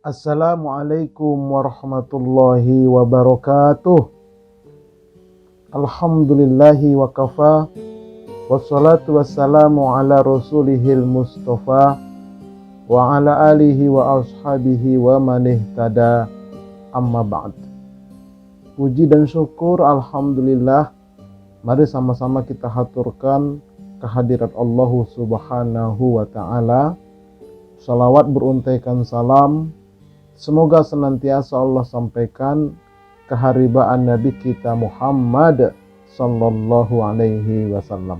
Assalamualaikum warahmatullahi wabarakatuh. Alhamdulillahi wa kafa. Wassalatu wassalamu ala rasulihil mustafa wa ala alihi wa ashabihi wa man ihtada, amma ba'd. Puji dan syukur alhamdulillah, mari sama-sama kita haturkan kehadirat Allah subhanahu wa ta'ala. Salawat beruntaikan salam semoga senantiasa Allah sampaikan keharibaan Nabi kita Muhammad sallallahu alaihi wasallam.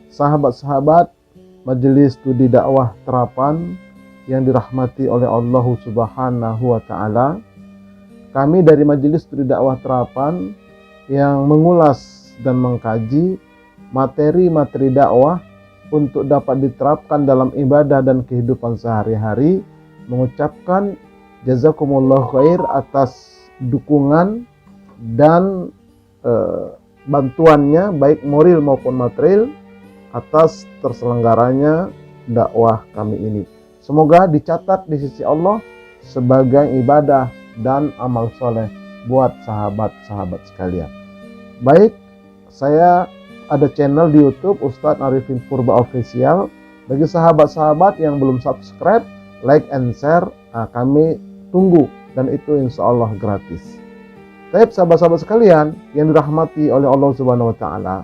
Sahabat-sahabat Majelis Studi Dakwah Terapan yang dirahmati oleh Allah subhanahu wa ta'ala, kami dari Majelis Studi Dakwah Terapan yang mengulas dan mengkaji materi-materi dakwah untuk dapat diterapkan dalam ibadah dan kehidupan sehari-hari, mengucapkan jazakumullah khair atas dukungan dan bantuannya baik moral maupun material atas terselenggaranya dakwah kami ini. Semoga dicatat di sisi Allah sebagai ibadah dan amal soleh buat sahabat-sahabat sekalian. Baik, saya ada channel di YouTube Ustadz Arifin Purba Official. Bagi sahabat-sahabat yang belum subscribe, like and share, kami tunggu, dan itu insya Allah gratis. Baik sahabat-sahabat sekalian yang dirahmati oleh Allah Subhanahu wa ta'ala,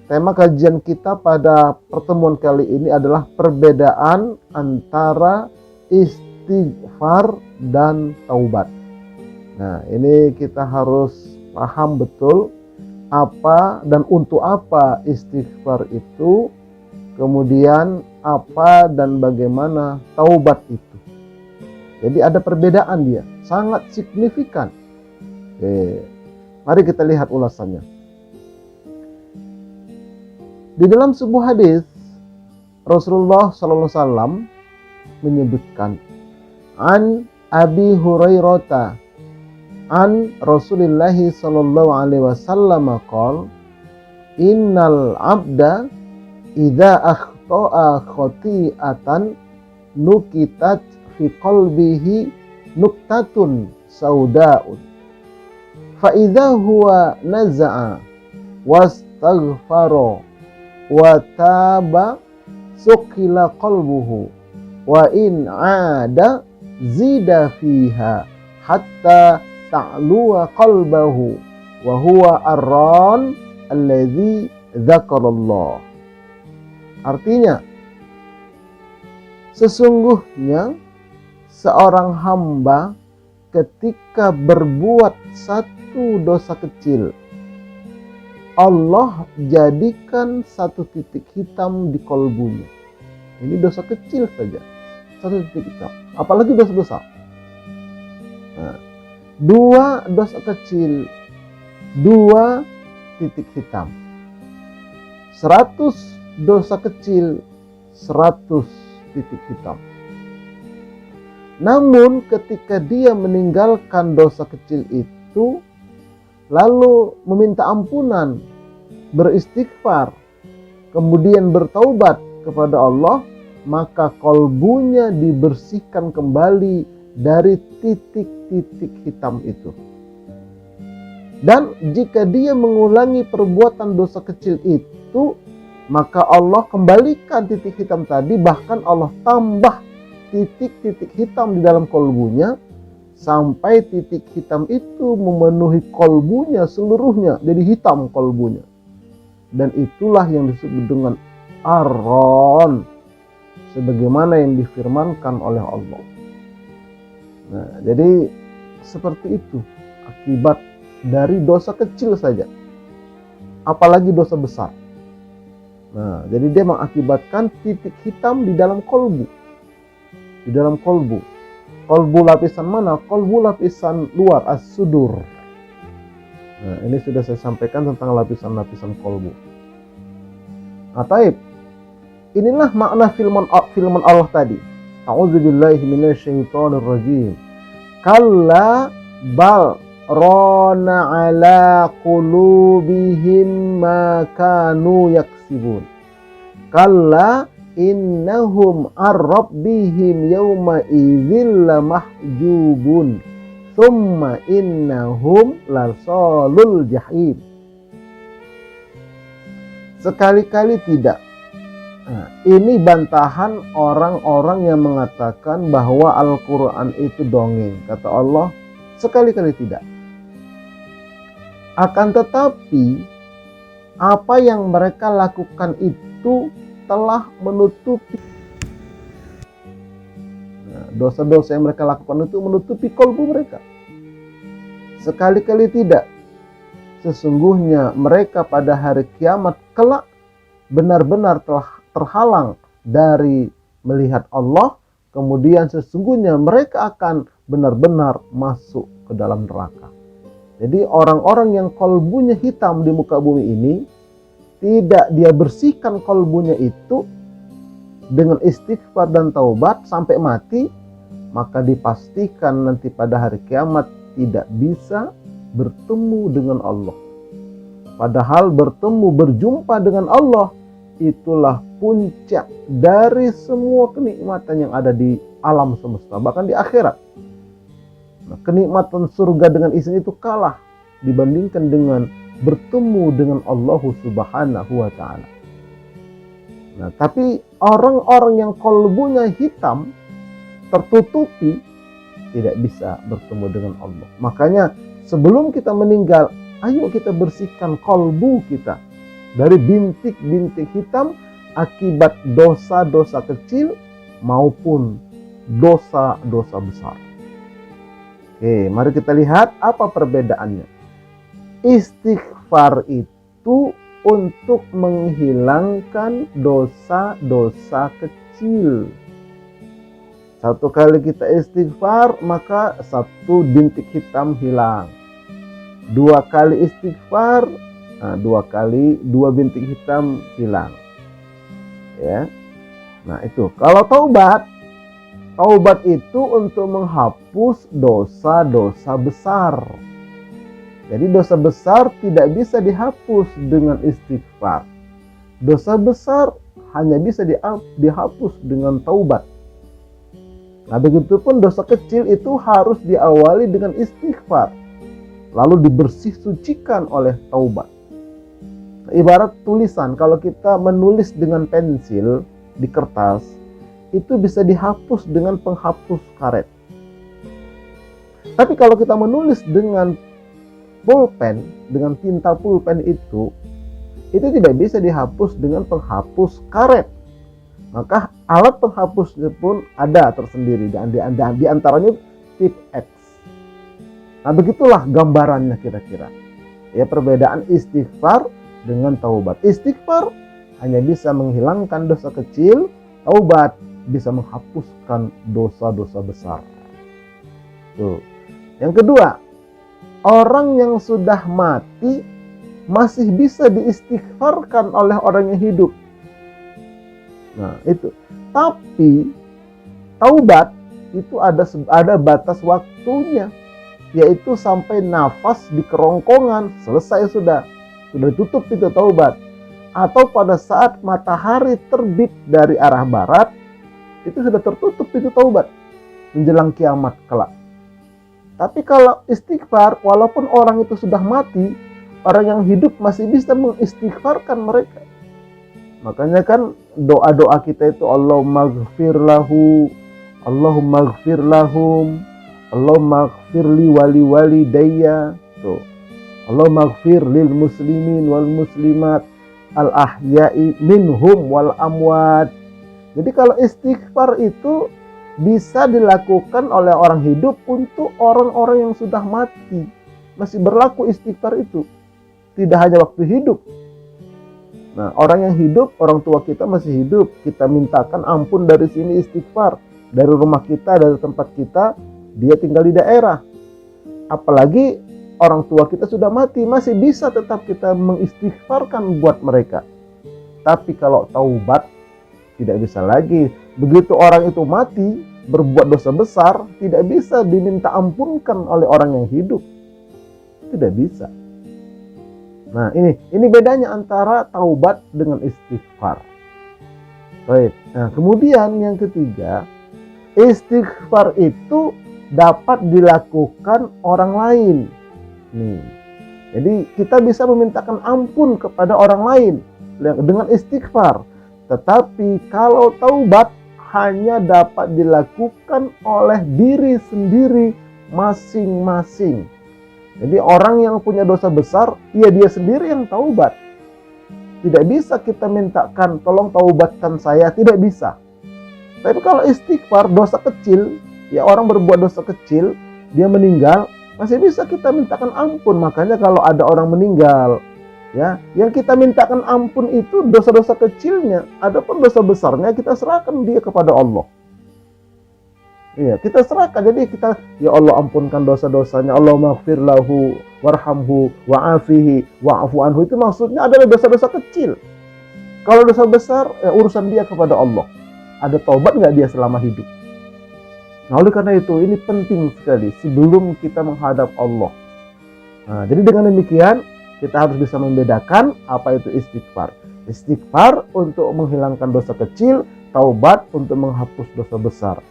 tema kajian kita pada pertemuan kali ini adalah perbedaan antara istighfar dan taubat. Nah, ini kita harus paham betul apa dan untuk apa istighfar itu, kemudian apa dan bagaimana taubat itu. Jadi ada perbedaan, dia sangat signifikan. Mari kita lihat ulasannya. Di dalam sebuah hadis Rasulullah sallallahu alaihi wasallam menyebutkan, an Abi Hurairah an Rasulillahi sallallahu alaihi wasallam qol, innal abda idza akhta'a khati'atan nukitat fi qalbihi nuktatun sauda'un fa idza huwa naza'a wastaghfara wa taba suqila qalbuhu wa in 'ada zida fiha hatta ta'luwa qalbahu wa huwa ar-ran alladzi dzakarallah. Artinya, sesungguhnya seorang hamba ketika berbuat satu dosa kecil, Allah jadikan satu titik hitam di kolbunya. Ini dosa kecil saja, satu titik hitam, apalagi dosa besar. Nah, dua dosa kecil, dua titik hitam. 100 dosa kecil, 100 titik hitam. Namun ketika dia meninggalkan dosa kecil itu, lalu meminta ampunan, beristighfar, kemudian bertaubat kepada Allah, maka kolbunya dibersihkan kembali dari titik-titik hitam itu. Dan jika dia mengulangi perbuatan dosa kecil itu, maka Allah kembalikan titik hitam tadi, bahkan Allah tambah titik-titik hitam di dalam kolbunya sampai titik hitam itu memenuhi kolbunya seluruhnya, jadi hitam kolbunya. Dan itulah yang disebut dengan ar-ran, sebagaimana yang difirmankan oleh Allah. Nah, jadi seperti itu akibat dari dosa kecil saja, apalagi dosa besar. Nah, jadi dia mengakibatkan titik hitam di dalam kolbu. Di dalam kolbu. Kolbu lapisan mana? Kolbu lapisan luar, as-sudur. Nah, ini sudah saya sampaikan tentang lapisan-lapisan kolbu. Nah, taib. Inilah makna firman Allah tadi. A'udzubillahi minasyaitonirrajim. Kalla bal rana ala qulubihim ma kanu yaksibun. Kalla, innahum ar-rabbihim yawma idzil lamahjubun thumma innahum lasalul jahim. Sekali-kali tidak. Nah, ini bantahan orang-orang yang mengatakan bahwa Al-Quran itu dongeng. Kata Allah, sekali-kali tidak. Akan tetapi, apa yang mereka lakukan itu telah menutupi. Nah, dosa-dosa yang mereka lakukan itu menutupi kolbu mereka. Sekali-kali tidak. Sesungguhnya mereka pada hari kiamat kelak benar-benar telah terhalang dari melihat Allah, kemudian sesungguhnya mereka akan benar-benar masuk ke dalam neraka. Jadi orang-orang yang kolbunya hitam di muka bumi ini, tidak dia bersihkan kolbunya itu dengan istighfar dan taubat sampai mati, maka dipastikan nanti pada hari kiamat tidak bisa bertemu dengan Allah. Padahal berjumpa dengan Allah itulah puncak dari semua kenikmatan yang ada di alam semesta, bahkan di akhirat. Nah, kenikmatan surga dengan isinya itu kalah dibandingkan dengan bertemu dengan Allah Subhanahu wa ta'ala. Nah, tapi orang-orang yang kolbunya hitam tertutupi tidak bisa bertemu dengan Allah. Makanya sebelum kita meninggal, ayo kita bersihkan kolbu kita dari bintik-bintik hitam akibat dosa-dosa kecil maupun dosa-dosa besar. Oke, mari kita lihat apa perbedaannya. Istighfar itu untuk menghilangkan dosa-dosa kecil. Satu kali kita istighfar, maka satu bintik hitam hilang. Dua kali istighfar, dua bintik hitam hilang. Ya. Nah, itu. Kalau taubat itu untuk menghapus dosa-dosa besar. Jadi dosa besar tidak bisa dihapus dengan istighfar. Dosa besar hanya bisa dihapus dengan taubat. Nah, begitupun dosa kecil itu harus diawali dengan istighfar, lalu dibersih sucikan oleh taubat. Ibarat tulisan, kalau kita menulis dengan pensil di kertas, itu bisa dihapus dengan penghapus karet. Tapi kalau kita menulis dengan pulpen, dengan tinta pulpen itu tidak bisa dihapus dengan penghapus karet. Maka alat penghapusnya pun ada tersendiri, di antaranya tip X. Nah, begitulah gambarannya kira-kira. Ya, perbedaan istighfar dengan taubat. Istighfar hanya bisa menghilangkan dosa kecil, taubat bisa menghapuskan dosa-dosa besar. Tuh. Yang kedua, orang yang sudah mati masih bisa diistighfarkan oleh orang yang hidup. Nah, itu. Tapi taubat itu ada batas waktunya, yaitu sampai nafas di kerongkongan, selesai sudah ditutup itu taubat. Atau pada saat matahari terbit dari arah barat, itu sudah tertutup itu taubat menjelang kiamat kelak. Tapi kalau istighfar, walaupun orang itu sudah mati, orang yang hidup masih bisa mengistighfarkan mereka. Makanya kan doa-doa kita itu Allahumma ghfir lahu, Allahumma ghfir lahum, Allahumma ghfir li wali walidayya. Tuh. Allahumma ghfir lil muslimin wal muslimat al ahya'i minhum wal amwat. Jadi kalau istighfar itu bisa dilakukan oleh orang hidup untuk orang-orang yang sudah mati. Masih berlaku istighfar itu. Tidak hanya waktu hidup. Nah, orang yang hidup, orang tua kita masih hidup, kita mintakan ampun dari sini istighfar. Dari rumah kita, dari tempat kita, dia tinggal di daerah. Apalagi orang tua kita sudah mati, masih bisa tetap kita mengistighfarkan buat mereka. Tapi kalau taubat, tidak bisa lagi. Begitu orang itu mati, berbuat dosa besar, tidak bisa diminta ampunkan oleh orang yang hidup. Tidak bisa. Nah, ini bedanya antara taubat dengan istighfar. Baik. Nah, kemudian yang ketiga, istighfar itu dapat dilakukan orang lain. Nih. Jadi kita bisa memintakan ampun kepada orang lain dengan istighfar. Tetapi kalau taubat hanya dapat dilakukan oleh diri sendiri masing-masing. Jadi orang yang punya dosa besar, ya dia sendiri yang taubat. Tidak bisa kita mintakan, tolong taubatkan saya, tidak bisa. Tapi kalau istighfar, dosa kecil, ya orang berbuat dosa kecil, dia meninggal, masih bisa kita mintakan ampun. Makanya kalau ada orang meninggal, ya, yang kita mintakan ampun itu dosa-dosa kecilnya. Adapun dosa besarnya kita serahkan dia kepada Allah. Iya, kita serahkan. Jadi kita, ya Allah ampunkan dosa-dosanya, Allahumma ighfir lahu warhamhu wa'afihi wa'fu anhu. Itu maksudnya adalah dosa-dosa kecil. Kalau dosa besar, ya urusan dia kepada Allah. Ada taubat nggak dia selama hidup? Nah, oleh karena itu ini penting sekali sebelum kita menghadap Allah. Nah, jadi dengan demikian kita harus bisa membedakan apa itu istighfar. Istighfar untuk menghilangkan dosa kecil, taubat untuk menghapus dosa besar.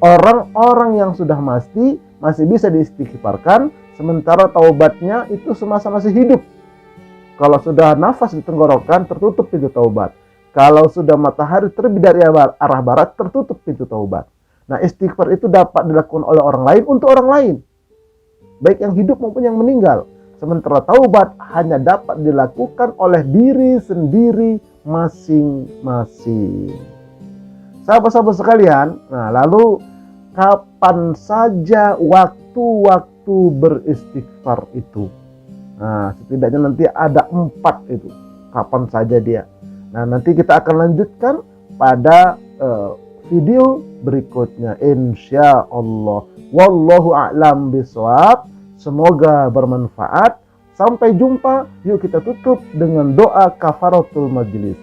Orang-orang yang sudah mati masih bisa diistighfarkan, sementara taubatnya itu semasa masih hidup. Kalau sudah nafas di tenggorokan, tertutup pintu taubat. Kalau sudah matahari terbit dari arah barat, tertutup pintu taubat. Nah, istighfar itu dapat dilakukan oleh orang lain untuk orang lain, baik yang hidup maupun yang meninggal. Sementara taubat hanya dapat dilakukan oleh diri sendiri masing-masing. Sahabat-sahabat sekalian, nah lalu kapan saja waktu-waktu beristighfar itu? Nah, setidaknya nanti ada 4 itu. Kapan saja dia? Nah, nanti kita akan lanjutkan pada video berikutnya, insya Allah. Wallahu a'lam bishawab. Semoga bermanfaat. Sampai jumpa. Yuk kita tutup dengan doa kafaratul majlis.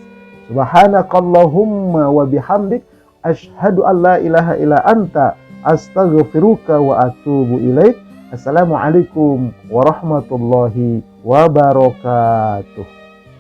Subhanakallahumma wa bihamdik asyhadu an la ilaha illa anta astaghfiruka wa atubu ilaik. Assalamualaikum warahmatullahi wabarakatuh.